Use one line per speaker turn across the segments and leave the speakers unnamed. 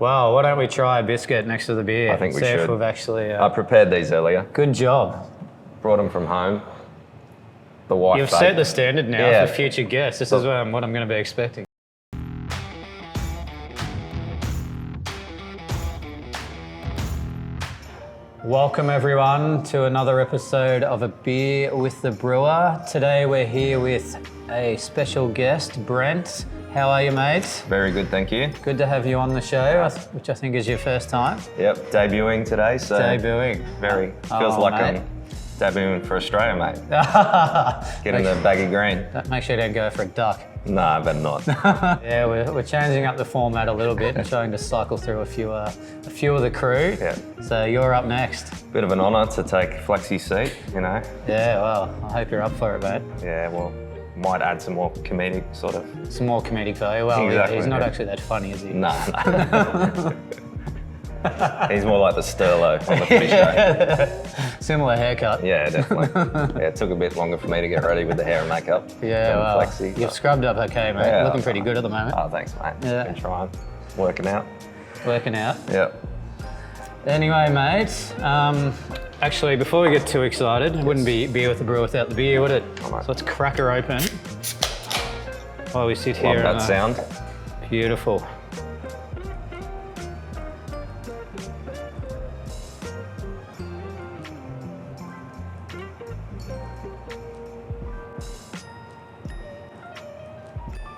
Well, why don't we try a biscuit next to the beer?
I think we
See if
should.
we've actually...
I prepared these earlier.
Good job.
Brought them from home. The wife
You've
baked.
set the standard now
Yeah.
for future guests. This is what I'm going to be expecting. Welcome everyone to another episode of A Beer with the Brewer. Today we're here with a special guest, Brent. How are you, mate?
Very good, thank you.
Good to have you on the show, which I think is your first time.
Yep, debuting today, so
Debuting.
feels like
mate.
I'm debuting for Australia, mate. Getting the baggy green.
Make sure you don't go for a duck.
No, I better not.
Yeah, we're changing up the format a little bit and trying to cycle through a few of the crew.
Yeah.
So you're up next.
Bit of an honour to take Flexi seat, you know.
Yeah, well, I hope you're up for it, mate.
Yeah, well, might add some more comedic sort of.
Some more comedic value. Well,
Exactly,
he's not
yeah.
actually that funny, is he?
No. He's more like the Sterlo on the footy show.
Similar haircut.
Yeah, definitely. Yeah, it took a bit longer for me to get ready with the hair and makeup.
Yeah,
than
well,
Flexi.
you've scrubbed up okay, mate.
Yeah.
Looking pretty good at the moment.
Oh, thanks, mate.
Yeah.
Been trying, working out.
Working out.
Yep.
Anyway, mate, actually, before we get too excited, it wouldn't be Beer with the Brewer without the beer, would it?
Oh, mate.
So let's crack her open while we sit here.
Love that
and,
sound.
Beautiful.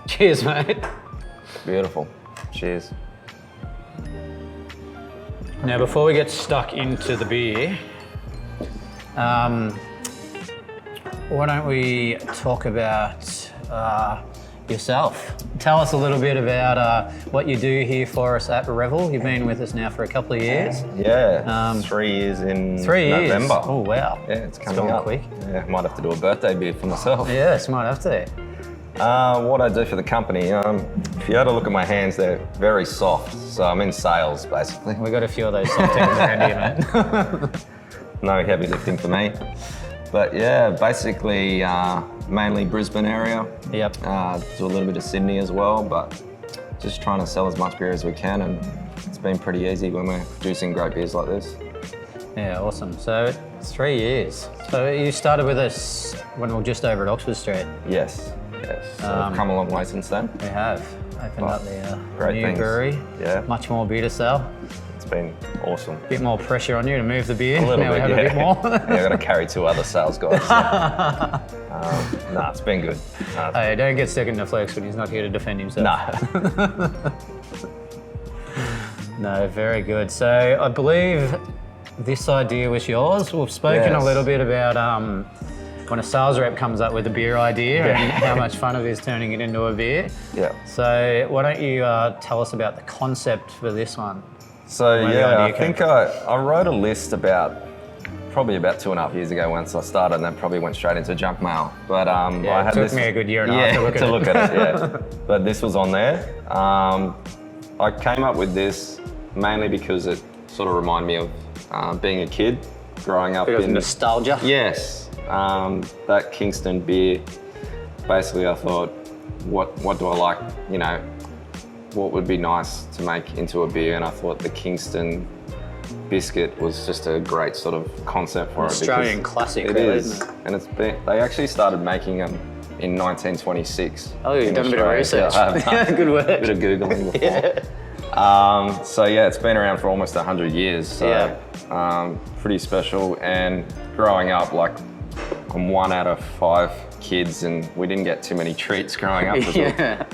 Cheers, mate.
Beautiful. Cheers.
Now, before we get stuck into the beer, why don't we talk about yourself? Tell us a little bit about what you do here for us at Revel. You've been with us now for a couple of years.
Yeah, 3 years in
3 years?
November.
Oh, wow.
Yeah, it's coming
gone
up.
quick.
Yeah, might have to do a birthday beer for myself.
Yes, might have to.
What I do for the company, if you had a look at my hands, they're very soft. So I'm in sales, basically.
We got a few of those soft things around here, mate.
No heavy lifting for me. But yeah, basically mainly Brisbane area.
Yep.
Do a little bit of Sydney as well, but just trying to sell as much beer as we can, and it's been pretty easy when we're producing great beers like this.
Yeah, awesome. So 3 years. So you started with us when we were just over at Oxford Street.
Yes, yes. So we've come a long way since then.
We have opened up the
great
new
things.
brewery.
Yeah.
Much more beer to sell.
It's been awesome.
Bit more pressure on you to move the beer.
A little
now
bit,
we have
yeah.
a bit more.
Yeah, I've got to carry 2 other sales guys. So. Nah, it's been good.
Hey, don't get second to Flex when he's not here to defend himself.
Nah.
No, very good. So I believe this idea was yours. We've spoken a
Yes.
little bit about when a sales rep comes up with a beer idea and how much fun it is turning it into a beer.
Yeah.
So why don't you tell us about the concept for this one?
So
Where the
yeah, I
idea came
think I wrote a list probably about 2.5 years ago once I started, and then probably went straight into junk mail. But I
Yeah,
had
it took
this,
me a good year and a half to look at it.
Yeah. But this was on there. I came up with this mainly because it sort of reminded me of being a kid, growing up
Bit of
in
nostalgia.
Yes, that Kingston beer. Basically, I thought, what do I like? You know, what would be nice to make into a beer? And I thought the Kingston biscuit was just a great sort of concept for it.
Australian classic,
It
really,
is,
isn't it?
and they actually started making them in 1926.
Oh, you've
in
done a bit of
Australia.
research.
Yeah, I have done
Good work.
a bit of Googling before. So yeah, it's been around for almost 100 years. So pretty special. And growing up, like I'm 1 out of 5 kids, and we didn't get too many treats growing up.
Yeah.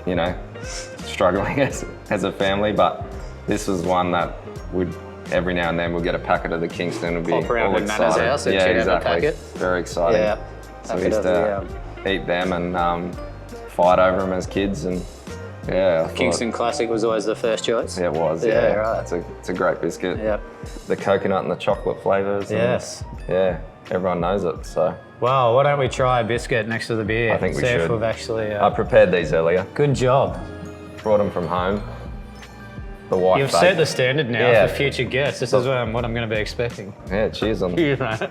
You know, struggling as a family. But this was one that would every now and then we'll get a packet of the Kingston. Would be
Pop around
all
at Nana's
excited.
house and
Yeah,
check out the
exactly.
packet.
Very exciting.
Yeah.
So we used to eat them and fight over them as kids, and yeah.
Kingston Classic was always the first choice.
Yeah, it was.
Yeah,
Yeah,
right.
It's a great biscuit.
Yep.
The coconut and the chocolate flavors.
Yes.
Yeah, everyone knows it. So
Well, why don't we try a biscuit next to the beer?
I think we
See if
should.
we've actually.
I prepared these earlier.
Good job.
Brought them from home. The wife
You've
baked.
set the standard now
Yeah.
for future guests. This is what I'm going to be expecting.
Yeah, cheers on them.
Cheers, mate.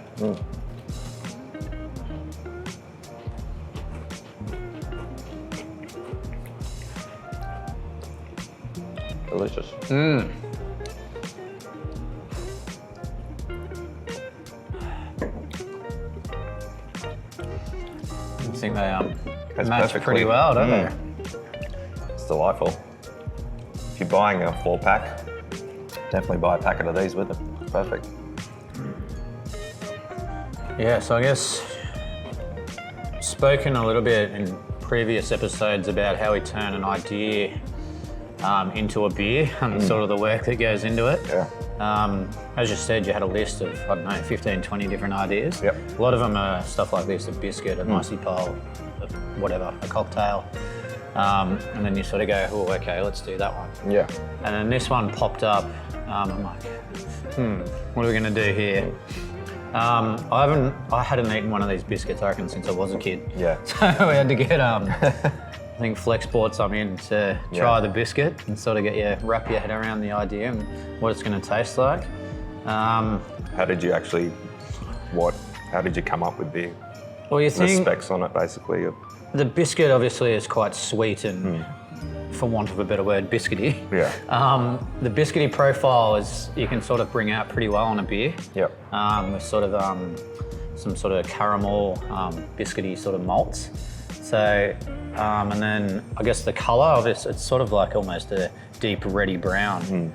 Delicious.
I think they
Tastes
match
perfectly.
pretty well, don't they?
It's delightful. If you're buying a 4-pack, definitely buy a packet of these with it. Perfect.
Yeah, so I guess spoken a little bit in previous episodes about how we turn an idea into a beer and sort of the work that goes into it.
Yeah.
As you said, you had a list of, I don't know, 15, 20 different ideas.
Yep.
A lot of them are stuff like this, a biscuit, a icy pole, whatever, a cocktail. And then you sort of go, oh, okay, let's do that one.
Yeah.
And then this one popped up. I'm like, what are we going to do here? I hadn't eaten one of these biscuits, I reckon, since I was a kid.
Yeah.
So we had to get, I think Flex bought some in to try the biscuit and sort of wrap your head around the idea and what it's going to taste like.
How did you actually, how did you come up with the
think
specs on it, basically?
the biscuit obviously is quite sweet and, for want of a better word, biscuity.
Yeah.
The biscuity profile is, you can sort of bring out pretty well on a beer.
Yep.
With sort of some sort of caramel, biscuity sort of malts. So, and then I guess the colour of it, it's sort of like almost a deep reddy brown.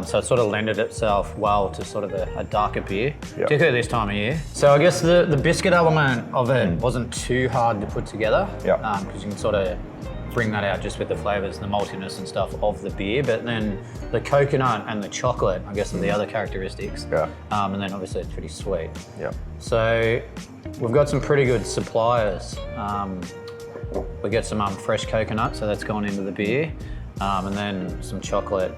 So it sort of lended itself well to sort of a darker beer, particularly this time of year. So I guess the biscuit element of it wasn't too hard to put together, because you can sort of bring that out just with the flavours, the maltiness and stuff of the beer. But then the coconut and the chocolate, I guess, are the other characteristics.
Yeah.
And then obviously it's pretty sweet.
Yeah.
So we've got some pretty good suppliers. We get some fresh coconut, so that's gone into the beer, and then some chocolate.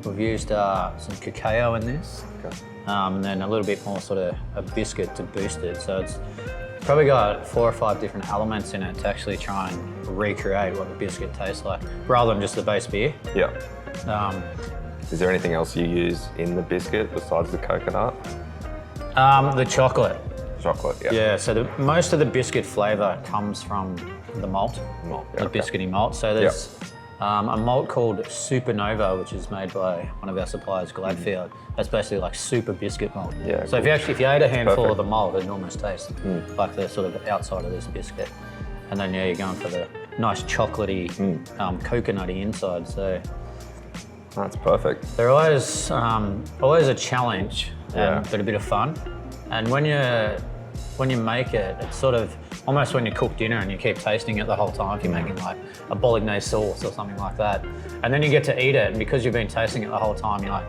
We've used some cacao in this, and then a little bit more sort of a biscuit to boost it. So it's probably got 4 or 5 different elements in it to actually try and recreate what the biscuit tastes like, rather than just the base beer.
Yeah.
Is
there anything else you use in the biscuit besides the coconut?
The chocolate.
Chocolate, yeah.
Yeah, so most of the biscuit flavour comes from the malt, the biscuity malt. So there's a malt called Supernova, which is made by one of our suppliers, Gladfield. That's basically like super biscuit malt.
Yeah,
so if you ate a handful of the malt, it'd almost taste like the sort of outside of this biscuit. And then you're going for the nice chocolatey, coconutty inside. So
that's perfect.
they're always a challenge, but a bit of fun. And when you make it, it's sort of almost when you cook dinner and you keep tasting it the whole time. If you're making like a bolognese sauce or something like that, and then you get to eat it, and because you've been tasting it the whole time, you're like,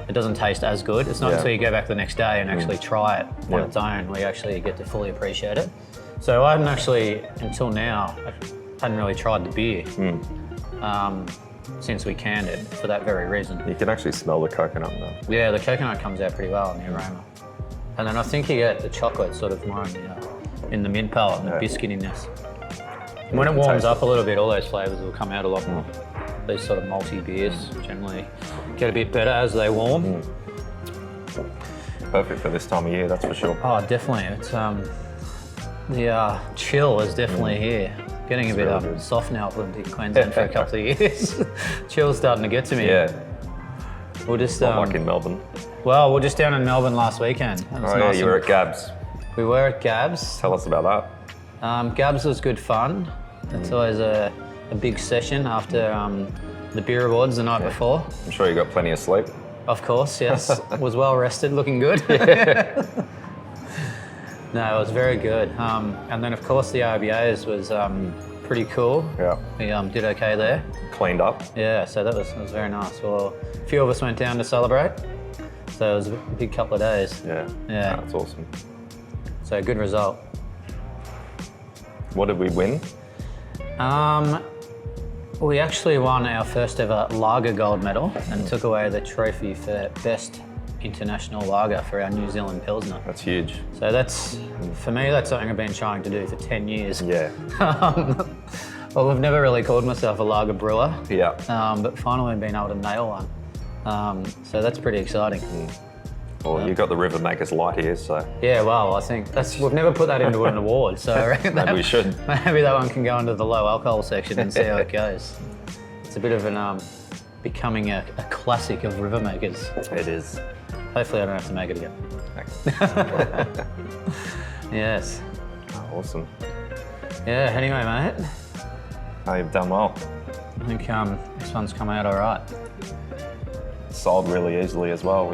it doesn't taste as good. It's not until you go back the next day and actually try it on its own where you actually get to fully appreciate it. So I hadn't actually, until now, I hadn't really tried the beer since we canned it for that very reason.
You can actually smell the coconut though.
Yeah, the coconut comes out pretty well in the aroma. And then I think you get the chocolate sort of more in the mid palate and the biscuitiness. And when it warms up a little bit, all those flavours will come out a lot more. These sort of malty beers generally get a bit better as they warm.
Perfect for this time of year, that's for sure.
Oh, definitely. It's the chill is definitely here. Getting a bit soft now. I've lived in Queensland for a couple of years. Chill's starting to get to me.
Yeah.
We'll just
like in Melbourne.
Well, we're just down in Melbourne last weekend.
Yeah, you were at Gabs.
We were at Gabs.
Tell us about
that. Gabs was good fun. It's always a big session after the beer awards the night before.
I'm sure you got plenty of sleep.
Of course, yes. Was well rested, looking good. No, it was very good. And then of course the RBAs was pretty cool.
Yeah.
We did okay there.
Cleaned up.
Yeah, so that was very nice. Well, a few of us went down to celebrate. So it was a big couple of days.
Yeah.
Yeah.
That's awesome.
So good result.
What did we win?
We actually won our first ever lager gold medal and took away the trophy for best international lager for our New Zealand Pilsner.
That's huge.
So that's, for me, that's something I've been trying to do for 10 years.
Yeah.
Well, I've never really called myself a lager brewer.
Yeah.
But finally been able to nail one. So that's pretty exciting.
Well, you've got the River Makers Light here, so.
Yeah, well, I think we've never put that into an award, so I reckon
maybe we should.
Maybe that one can go into the low alcohol section and see how it goes. It's a bit of an becoming a classic of river makers.
It is.
Hopefully I don't have to make it again. Yes.
Oh, awesome.
Yeah, anyway, mate,
Oh, you've done well.
I think this one's come out all right.
Sold really easily as well.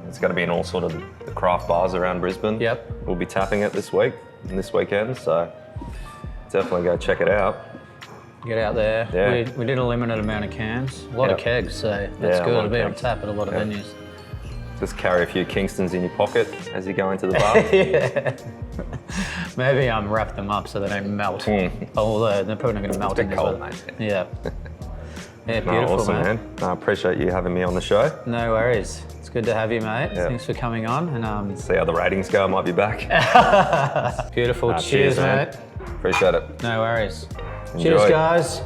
It's going to be in all sort of the craft bars around Brisbane.
Yep.
We'll be tapping it this week and this weekend, so definitely go check it out.
Get out there.
Yeah.
We did a limited amount of cans, a lot of
Yep.
kegs, so that's
Yeah, a
good.
lot
It'll
of
be on
kegs.
tap at a lot of
Yep.
venues.
Just carry a few Kingstons in your pocket as you go into the bar.
Yeah. Maybe wrap them up so they don't melt. Although they're probably not going to melt
bit
in this
cold,
weather.
mate.
Yeah. Yeah,
No,
beautiful,
awesome,
man.
I appreciate you having me on the show.
No worries. It's good to have you, mate.
Yeah.
Thanks for coming on. And
See how the ratings go. I might be back.
beautiful.
Nah,
Cheers,
man.
mate.
Appreciate it.
No worries.
Enjoy.
Cheers, guys.